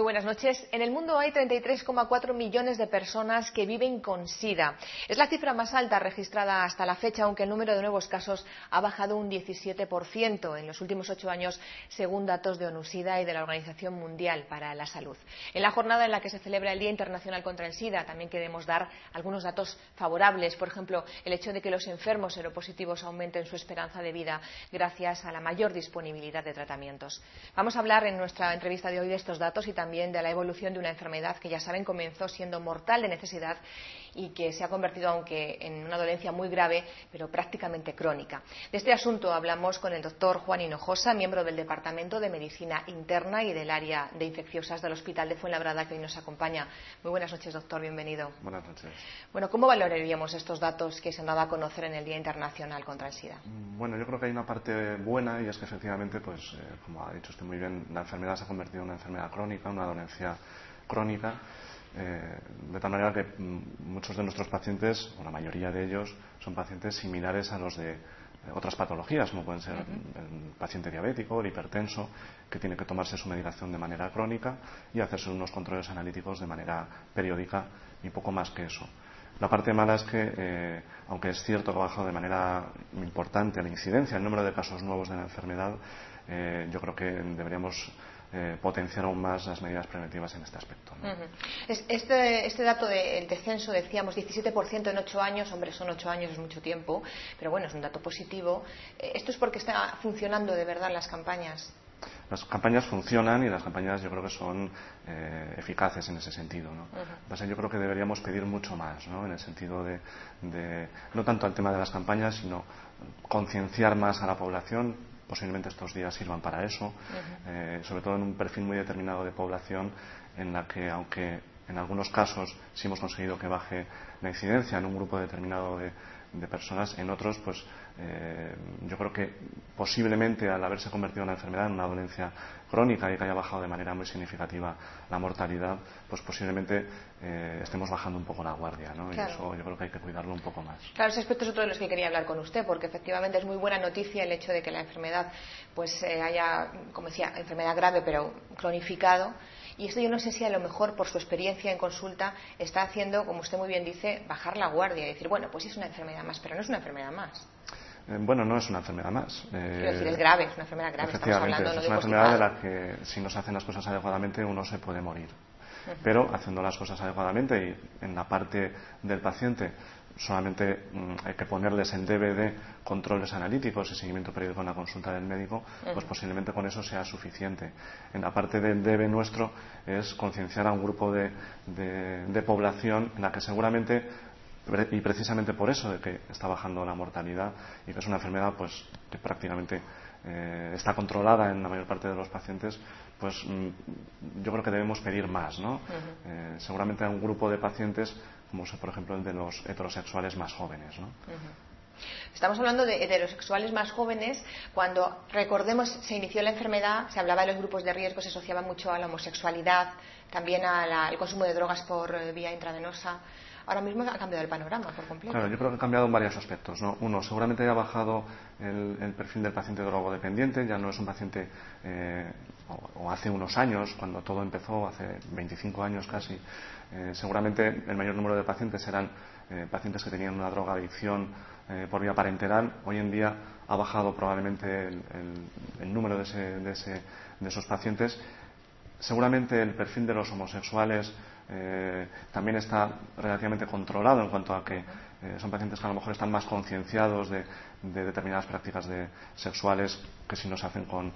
buenas noches. En el mundo hay 33,4 millones de personas que viven con SIDA. Es la cifra más alta registrada hasta la fecha, aunque el número de nuevos casos ha bajado un 17% en los últimos 8 años, según datos de ONU-SIDA y de la Organización Mundial para la Salud. En la jornada en la que se celebra el Día Internacional contra el SIDA, también queremos dar algunos datos favorables. Por ejemplo, el hecho de que los enfermos seropositivos aumenten su esperanza de vida gracias a la mayor disponibilidad de tratamientos. Vamos a hablar en nuestra entrevista de hoy de estos datos y también de la evolución de una enfermedad que, ya saben, comenzó siendo mortal de necesidad y que se ha convertido, aunque en una dolencia muy grave, pero prácticamente crónica. De este asunto hablamos con el doctor Juan Hinojosa, miembro del Departamento de Medicina Interna y del área de infecciosas del Hospital de Fuenlabrada, que hoy nos acompaña. Muy buenas noches, doctor, bienvenido. Buenas noches. Bueno, ¿cómo valoraríamos estos datos que se han dado a conocer en el Día Internacional contra el SIDA? Bueno, yo creo que hay una parte buena, y es que efectivamente, como ha dicho usted muy bien, la enfermedad se ha convertido en una enfermedad crónica, una dolencia crónica, de tal manera que muchos de nuestros pacientes, o la mayoría de ellos, son pacientes similares a los de otras patologías, como pueden ser el paciente diabético, el hipertenso, que tiene que tomarse su medicación de manera crónica y hacerse unos controles analíticos de manera periódica y poco más que eso. La parte mala es que, aunque es cierto que ha bajado de manera importante la incidencia, el número de casos nuevos de la enfermedad, yo creo que deberíamos potenciar aún más las medidas preventivas en este aspecto, ¿no? Este dato del descenso, decíamos 17% en 8 años, hombre, son 8 años, es mucho tiempo, pero bueno, es un dato positivo. ¿Esto es porque está funcionando de verdad las campañas? Las campañas funcionan y las campañas yo creo que son eficaces en ese sentido, ¿no? Yo creo que deberíamos pedir mucho más, ¿no? En el sentido de no tanto el tema de las campañas, sino concienciar más a la población. Posiblemente estos días sirvan para eso, sobre todo en un perfil muy determinado de población en la que, aunque en algunos casos sí hemos conseguido que baje la incidencia en un grupo determinado de personas, en otros yo creo que posiblemente, al haberse convertido en una enfermedad, en una dolencia crónica, y que haya bajado de manera muy significativa la mortalidad, pues posiblemente estemos bajando un poco la guardia, ¿no? Claro. Y eso yo creo que hay que cuidarlo un poco más. Claro, ese aspecto es otro de los que quería hablar con usted, porque efectivamente es muy buena noticia el hecho de que la enfermedad haya, como decía, enfermedad grave pero cronificado. Y esto yo no sé si a lo mejor, por su experiencia en consulta, está haciendo, como usted muy bien dice, bajar la guardia y decir, bueno, pues es una enfermedad más, pero no es una enfermedad más. Bueno, no es una enfermedad más. Quiero decir, es grave, es una enfermedad grave. Estamos hablando, no es de una enfermedad de la que, si no se hacen las cosas adecuadamente, uno se puede morir. Pero haciendo las cosas adecuadamente y en la parte del paciente solamente hay que ponerles el debe de controles analíticos y seguimiento periódico en la consulta del médico, pues posiblemente con eso sea suficiente. En la parte del debe nuestro es concienciar a un grupo de población en la que seguramente, y precisamente por eso de que está bajando la mortalidad y que es una enfermedad que prácticamente está controlada en la mayor parte de los pacientes, pues yo creo que debemos pedir más, ¿no? Seguramente a un grupo de pacientes como por ejemplo el de los heterosexuales más jóvenes, ¿no? Estamos hablando de heterosexuales más jóvenes. Cuando, recordemos, se inició la enfermedad, se hablaba de los grupos de riesgo, se asociaba mucho a la homosexualidad, también al consumo de drogas por vía intravenosa. Ahora mismo ha cambiado el panorama por completo. Claro, yo creo que ha cambiado en varios aspectos, ¿no? Uno, seguramente ha bajado el perfil del paciente drogodependiente, ya no es un paciente, o hace unos años, cuando todo empezó, hace 25 años casi, seguramente el mayor número de pacientes eran pacientes que tenían una drogadicción por vía parenteral. Hoy en día ha bajado probablemente el número de esos pacientes. Seguramente el perfil de los homosexuales también está relativamente controlado en cuanto a que son pacientes que a lo mejor están más concienciados de determinadas prácticas sexuales que, si no se hacen con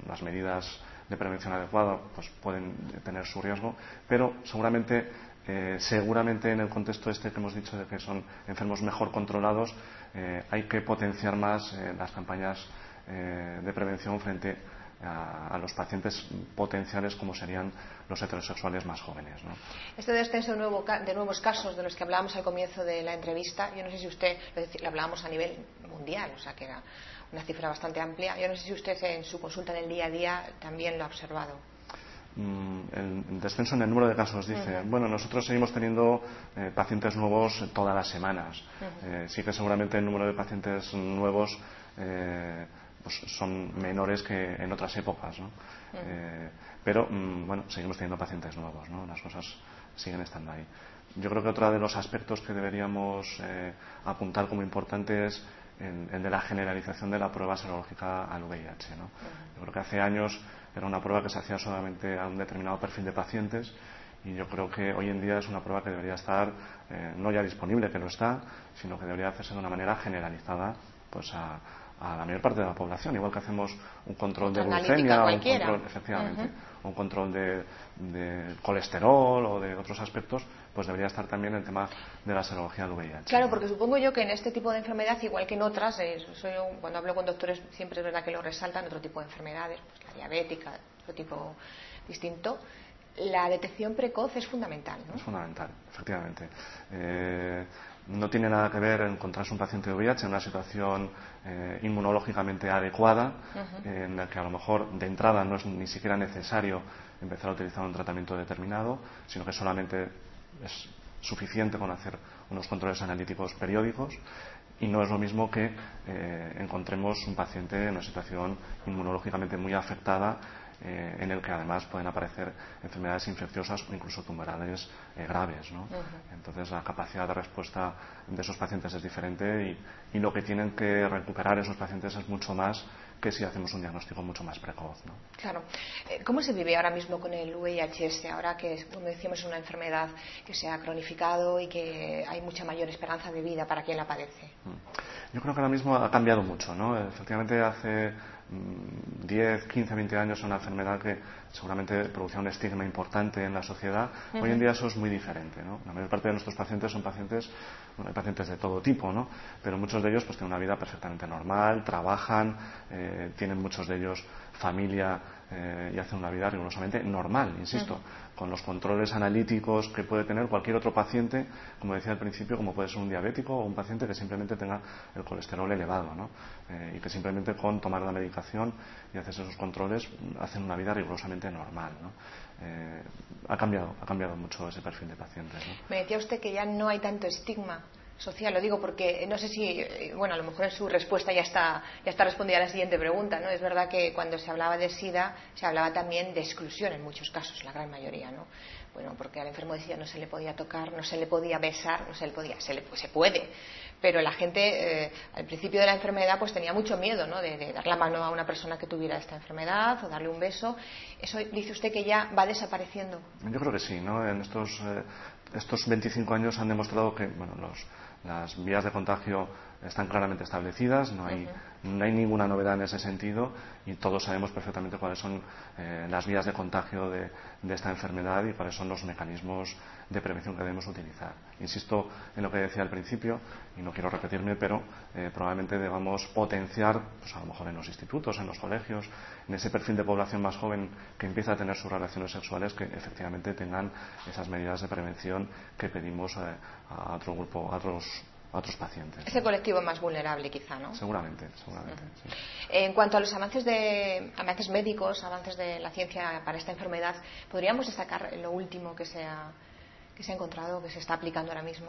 las medidas de prevención adecuadas, pues pueden tener su riesgo. Pero seguramente en el contexto que hemos dicho de que son enfermos mejor controlados, hay que potenciar más las campañas de prevención frente a los pacientes potenciales como serían los heterosexuales más jóvenes, ¿no? Este descenso de nuevos casos de los que hablábamos al comienzo de la entrevista, yo no sé si usted, lo hablábamos a nivel mundial, o sea que era una cifra bastante amplia, yo no sé si usted en su consulta en el día a día también lo ha observado. El descenso en el número de casos, dice. Bueno, nosotros seguimos teniendo pacientes nuevos todas las semanas. Sí que seguramente el número de pacientes nuevos pues son menores que en otras épocas, ¿no? Pero bueno, seguimos teniendo pacientes nuevos, ¿no? Las cosas siguen estando ahí. Yo creo que otro de los aspectos que deberíamos apuntar como importante es el de la generalización de la prueba serológica al VIH, ¿no? Yo creo que hace años era una prueba que se hacía solamente a un determinado perfil de pacientes, y yo creo que hoy en día es una prueba que debería estar no ya disponible, que lo está, sino que debería hacerse de una manera generalizada pues a la mayor parte de la población, igual que hacemos un control de glucemia, un control, efectivamente, un control de colesterol o de otros aspectos, pues debería estar también el tema de la serología del VIH. Claro, porque supongo yo que en este tipo de enfermedad, igual que en otras, cuando hablo con doctores siempre es verdad que lo resaltan, otro tipo de enfermedades, pues la diabética, otro tipo distinto, la detección precoz es fundamental, ¿no? Es fundamental, efectivamente. No tiene nada que ver encontrarse un paciente de VIH en una situación inmunológicamente adecuada, en la que a lo mejor de entrada no es ni siquiera necesario empezar a utilizar un tratamiento determinado, sino que solamente es suficiente con hacer unos controles analíticos periódicos, y no es lo mismo que encontremos un paciente en una situación inmunológicamente muy afectada, en el que además pueden aparecer enfermedades infecciosas o incluso tumorales graves, ¿no? Entonces la capacidad de respuesta de esos pacientes es diferente, y lo que tienen que recuperar esos pacientes es mucho más que si hacemos un diagnóstico mucho más precoz, ¿no? Claro. ¿Cómo se vive ahora mismo con el VIH, ahora que, como decíamos, es una enfermedad que se ha cronificado y que hay mucha mayor esperanza de vida para quien la padece? Yo creo que ahora mismo ha cambiado mucho, ¿no? Efectivamente, hace 10, 15, 20 años era una enfermedad que seguramente producía un estigma importante en la sociedad. Hoy en día eso es muy diferente, ¿no? La mayor parte de nuestros pacientes son pacientes, bueno, hay pacientes de todo tipo, ¿no? Pero muchos de ellos pues tienen una vida perfectamente normal, trabajan, tienen muchos de ellos familia, y hacen una vida rigurosamente normal, insisto, con los controles analíticos que puede tener cualquier otro paciente, como decía al principio, como puede ser un diabético o un paciente que simplemente tenga el colesterol elevado, ¿no? Y que simplemente con tomar la medicación y hacerse esos controles hacen una vida rigurosamente normal, ¿no? Ha cambiado mucho ese perfil de pacientes, ¿no? Me decía usted que ya no hay tanto estigma social, lo digo porque no sé si, bueno, a lo mejor en su respuesta ya está respondida a la siguiente pregunta, ¿no? Es verdad que cuando se hablaba de SIDA se hablaba también de exclusión en muchos casos, la gran mayoría, ¿no? Bueno, porque al enfermo de SIDA no se le podía tocar, no se le podía besar, se puede, pero la gente al principio de la enfermedad pues tenía mucho miedo, ¿no? De dar la mano a una persona que tuviera esta enfermedad o darle un beso. ¿Eso dice usted que ya va desapareciendo? Yo creo que sí, ¿no? En estos 25 años han demostrado que, bueno, las vías de contagio están claramente establecidas, no hay ninguna novedad en ese sentido, y todos sabemos perfectamente cuáles son las vías de contagio de esta enfermedad y cuáles son los mecanismos de prevención que debemos utilizar. Insisto en lo que decía al principio, y no quiero repetirme, pero probablemente debamos potenciar, pues a lo mejor en los institutos, en los colegios, en ese perfil de población más joven que empieza a tener sus relaciones sexuales, que efectivamente tengan esas medidas de prevención que pedimos a otro grupo, a otros pacientes. Ese colectivo más vulnerable, quizá, ¿no? Seguramente, sí. En cuanto a los avances médicos, avances de la ciencia para esta enfermedad, ¿podríamos destacar lo último que se ha encontrado, que se está aplicando ahora mismo?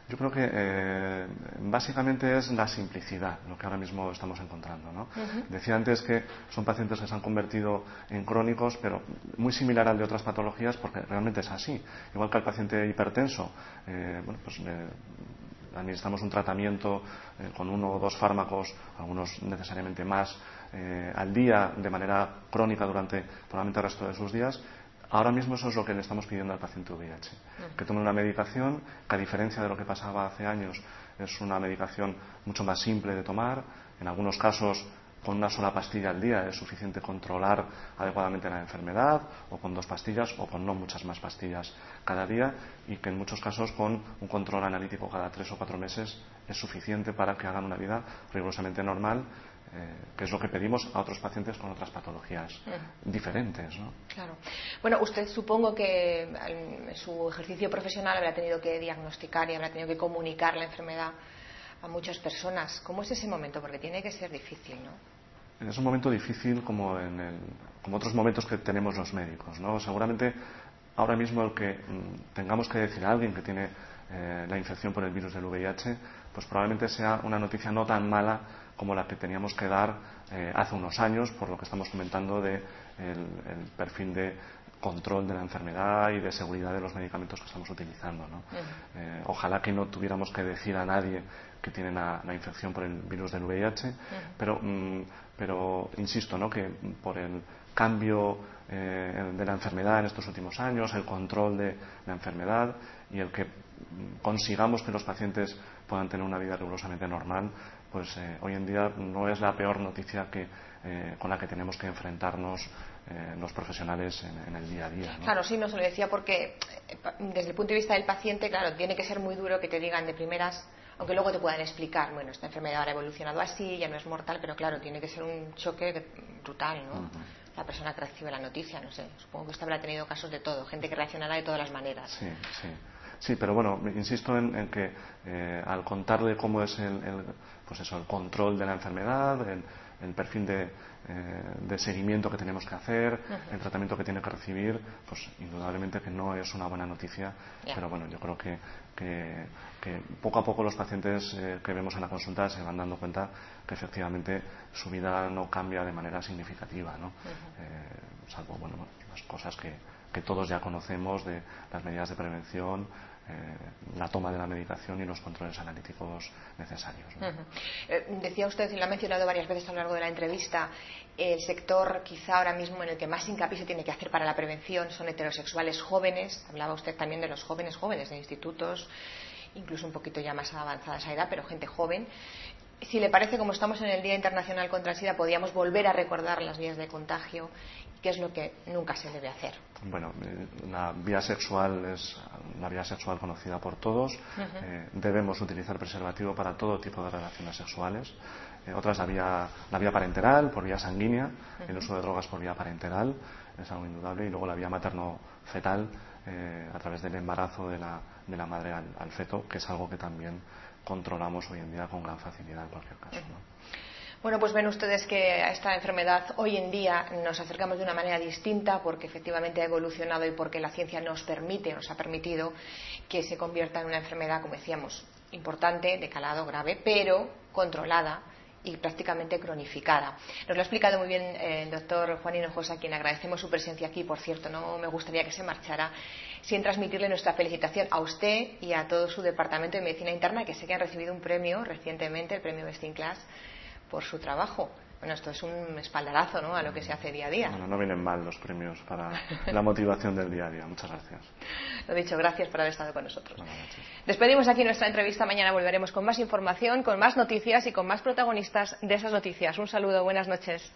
Yo creo que básicamente es la simplicidad lo que ahora mismo estamos encontrando, ¿no? Decía antes que son pacientes que se han convertido en crónicos, pero muy similar al de otras patologías, porque realmente es así. Igual que al paciente hipertenso, bueno, pues administramos un tratamiento con 1 o 2 fármacos, algunos necesariamente más, al día, de manera crónica durante probablemente el resto de sus días. Ahora mismo eso es lo que le estamos pidiendo al paciente VIH, que tome una medicación que, a diferencia de lo que pasaba hace años, es una medicación mucho más simple de tomar. En algunos casos, con una sola pastilla al día es suficiente controlar adecuadamente la enfermedad, o con 2 pastillas, o con no muchas más pastillas cada día, y que en muchos casos con un control analítico cada 3 o 4 meses es suficiente para que hagan una vida rigurosamente normal, que es lo que pedimos a otros pacientes con otras patologías diferentes, ¿no? Claro. Bueno, usted, supongo que en su ejercicio profesional habrá tenido que diagnosticar y habrá tenido que comunicar la enfermedad a muchas personas. ¿Cómo es ese momento? Porque tiene que ser difícil, ¿no? Es un momento difícil como otros momentos que tenemos los médicos, ¿no? Seguramente ahora mismo el que tengamos que decir a alguien que tiene la infección por el virus del VIH, pues probablemente sea una noticia no tan mala como la que teníamos que dar hace unos años, por lo que estamos comentando de el perfil de control de la enfermedad y de seguridad de los medicamentos que estamos utilizando, ¿no? Ojalá que no tuviéramos que decir a nadie que tiene la infección por el virus del VIH, pero insisto, ¿no?, que por el cambio de la enfermedad en estos últimos años, el control de la enfermedad y el que consigamos que los pacientes puedan tener una vida rigurosamente normal, pues hoy en día no es la peor noticia con la que tenemos que enfrentarnos los profesionales en el día a día, ¿no? Claro, sí, no se lo decía porque desde el punto de vista del paciente, claro, tiene que ser muy duro que te digan de primeras, aunque luego te puedan explicar, bueno, esta enfermedad ahora ha evolucionado así, ya no es mortal, pero claro, tiene que ser un choque brutal, ¿no? La persona que recibe la noticia, no sé, supongo que usted habrá tenido casos de todo, gente que reaccionará de todas las maneras. Sí, sí. Sí, pero bueno, insisto en que al contarle cómo es pues eso, el control de la enfermedad, el perfil de seguimiento que tenemos que hacer, el tratamiento que tiene que recibir, pues indudablemente que no es una buena noticia, pero bueno, yo creo que poco a poco los pacientes que vemos en la consulta se van dando cuenta que efectivamente su vida no cambia de manera significativa, ¿no? Salvo, bueno, las cosas que todos ya conocemos, de las medidas de prevención, la toma de la medicación y los controles analíticos necesarios, ¿no? Decía usted, y lo ha mencionado varias veces a lo largo de la entrevista, el sector quizá ahora mismo en el que más hincapié se tiene que hacer para la prevención son heterosexuales jóvenes. Hablaba usted también de los jóvenes de institutos, incluso un poquito ya más avanzada esa edad, pero gente joven. Si le parece, como estamos en el Día Internacional contra el SIDA, podríamos volver a recordar las vías de contagio, qué es lo que nunca se debe hacer. Bueno, la vía sexual es la vía sexual conocida por todos. Debemos utilizar preservativo para todo tipo de relaciones sexuales. Otra es la vía parenteral, por vía sanguínea, el uso de drogas por vía parenteral, es algo indudable, y luego la vía materno-fetal, a través del embarazo de la madre al feto, que es algo que también controlamos hoy en día con gran facilidad en cualquier caso, ¿no? Bueno, pues ven ustedes que a esta enfermedad hoy en día nos acercamos de una manera distinta porque efectivamente ha evolucionado y porque la ciencia nos ha permitido que se convierta en una enfermedad, como decíamos, importante, de calado grave, pero controlada y prácticamente cronificada. Nos lo ha explicado muy bien el doctor Juan Hinojosa, a quien agradecemos su presencia aquí. Por cierto, no me gustaría que se marchara sin transmitirle nuestra felicitación a usted y a todo su departamento de medicina interna, que sé que han recibido un premio recientemente, el premio Best in Class, por su trabajo. Bueno, esto es un espaldarazo, ¿no?, a lo que se hace día a día. Bueno, no vienen mal los premios para la motivación del día a día. Muchas gracias. Lo dicho, gracias por haber estado con nosotros. Buenas noches. Despedimos aquí nuestra entrevista. Mañana volveremos con más información, con más noticias y con más protagonistas de esas noticias. Un saludo, buenas noches.